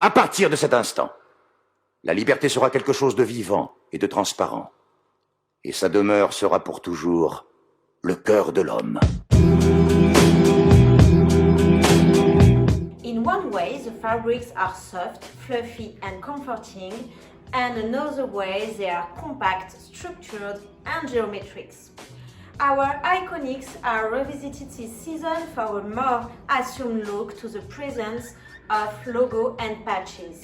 À partir de cet instant, la liberté sera quelque chose de vivant et de transparent. Et sa demeure sera pour toujours le cœur de l'homme. In one way, the fabrics are soft, fluffy and comforting, and another way they are compact, structured and geometric. Our iconics are revisited this season for a more assumed look to the presence of logo and patches.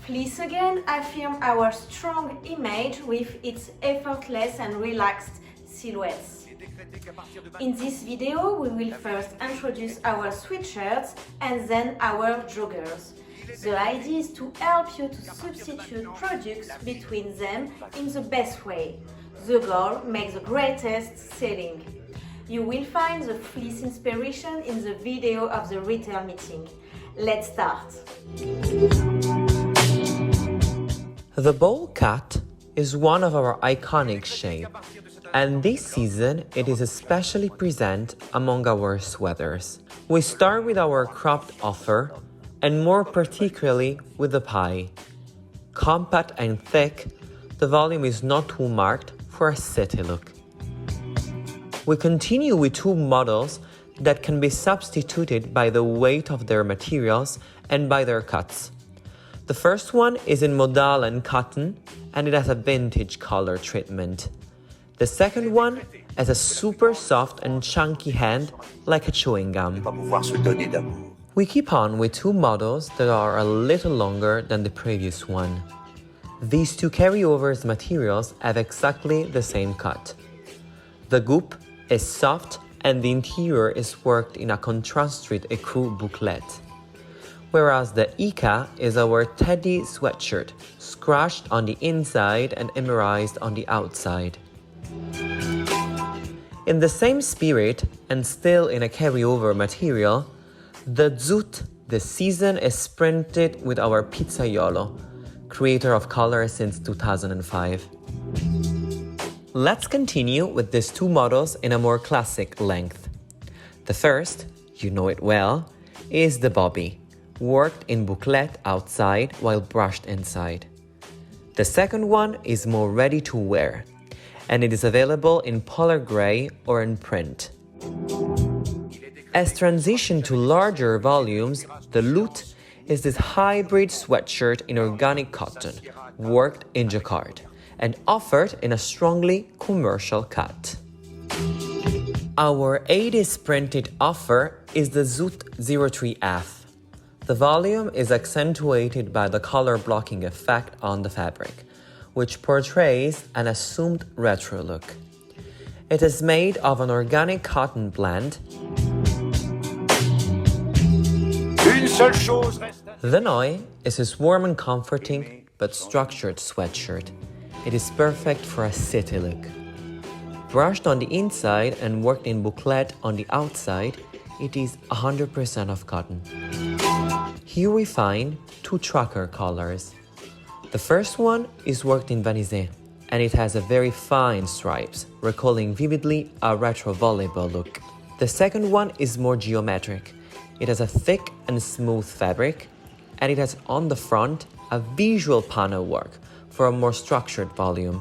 Fleece again affirms our strong image with its effortless and relaxed silhouettes. In this video, we will first introduce our sweatshirts and then our joggers. The idea is to help you to substitute products between them in the best way. The goal makes the greatest selling. You will find the fleece inspiration in the video of the retail meeting. Let's start. The bowl cut is one of our iconic shapes, and this season it is especially present among our sweaters. We start with our cropped offer, and more particularly with the pie. Compact and thick, the volume is not too marked for a city look. We continue with two models that can be substituted by the weight of their materials and by their cuts. The first one is in modal and cotton, and it has a vintage color treatment. The second one has a super soft and chunky hand like a chewing gum. We keep on with two models that are a little longer than the previous one. These two carryovers materials have exactly the same cut. The goop is soft and the interior is worked in a contrasted écru bouclette, whereas the Ika is our teddy sweatshirt, scratched on the inside and emerized on the outside. In the same spirit and still in a carryover material, the Zut this season is printed with our pizzaiolo, creator of color since 2005. Let's continue with these two models in a more classic length. The first, you know it well, is the Bobby, worked in bouclette outside while brushed inside. The second one is more ready to wear, and it is available in polar gray or in print. As transition to larger volumes, the Lut is this hybrid sweatshirt in organic cotton, worked in jacquard, and offered in a strongly commercial cut. Our 80s printed offer is the Zut 03F. The volume is accentuated by the color blocking effect on the fabric, which portrays an assumed retro look. It is made of an organic cotton blend. The Noi is his warm and comforting but structured sweatshirt. It is perfect for a city look. Brushed on the inside and worked in bouclette on the outside, it is 100% of cotton. Here we find two trucker colors. The first one is worked in vanise, and it has a very fine stripes, recalling vividly a retro volleyball look. The second one is more geometric. It has a thick and smooth fabric, and it has on the front a visual panel work for a more structured volume.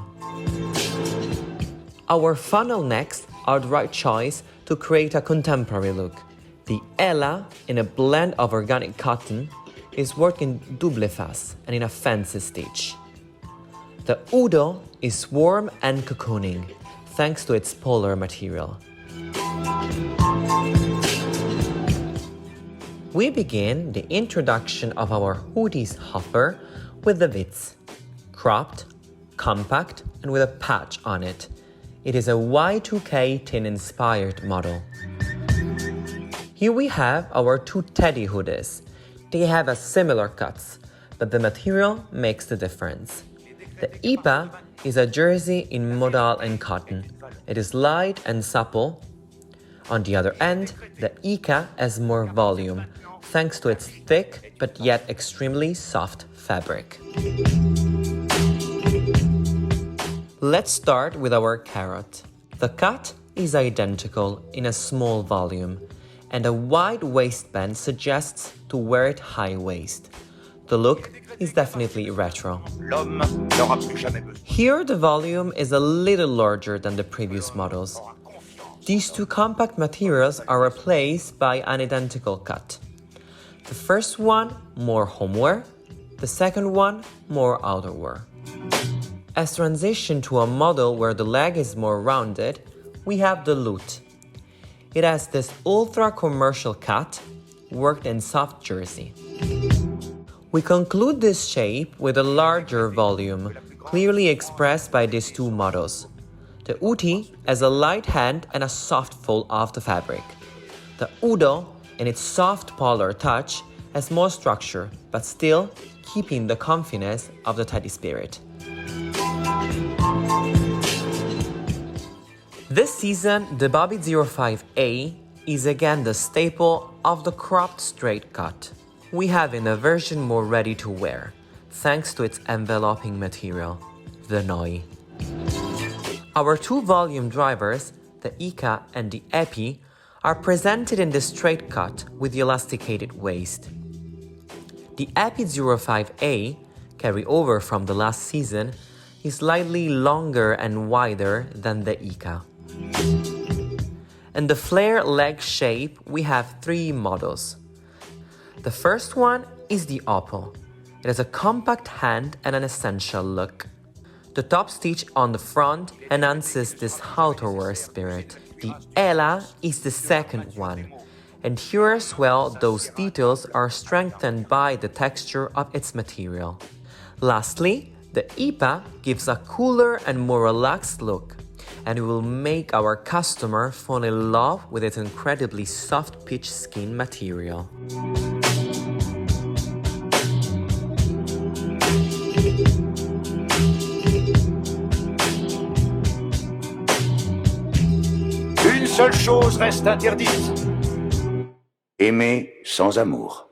Our funnel necks are the right choice to create a contemporary look. The Ella, in a blend of organic cotton, is worked in double face and in a fancy stitch. The Udo is warm and cocooning, thanks to its polar material. We begin the introduction of our hoodies offer with the Witz. Cropped, compact, and with a patch on it. It is a Y2K tin-inspired model. Here we have our two teddy hoodies. They have a similar cuts, but the material makes the difference. The IPA is a jersey in modal and cotton. It is light and supple. On the other end, the Ika has more volume, thanks to its thick but yet extremely soft fabric. Let's start with our carrot. The cut is identical in a small volume, and a wide waistband suggests to wear it high waist. The look is definitely retro. L'homme n'aura plus jamais besoin. Here the volume is a little larger than the previous models. These two compact materials are replaced by an identical cut. The first one, more homeware, the second one, more outerwear. As transition to a model where the leg is more rounded, we have the Loot. It has this ultra-commercial cut, worked in soft jersey. We conclude this shape with a larger volume, clearly expressed by these two models. The Uti has a light hand and a soft fold of the fabric. The Udo, in its soft polar touch, has more structure, but still keeping the comfiness of the teddy spirit. This season, the Bobby 05A is again the staple of the cropped straight cut. We have in a version more ready to wear, thanks to its enveloping material, the Noi. Our two volume drivers, the Ika and the Epi, are presented in the straight cut with the elasticated waist. The Epi 05A, carry over from the last season, is slightly longer and wider than the Ika. In the flare leg shape, we have three models. The first one is the Opal. It has a compact hand and an essential look. The top stitch on the front enhances this outerwear spirit. The Ela is the second one, and here as well those details are strengthened by the texture of its material. Lastly, the Ipa gives a cooler and more relaxed look, and it will make our customer fall in love with its incredibly soft pitch skin material. Une seule chose reste interdite. Aimer sans amour.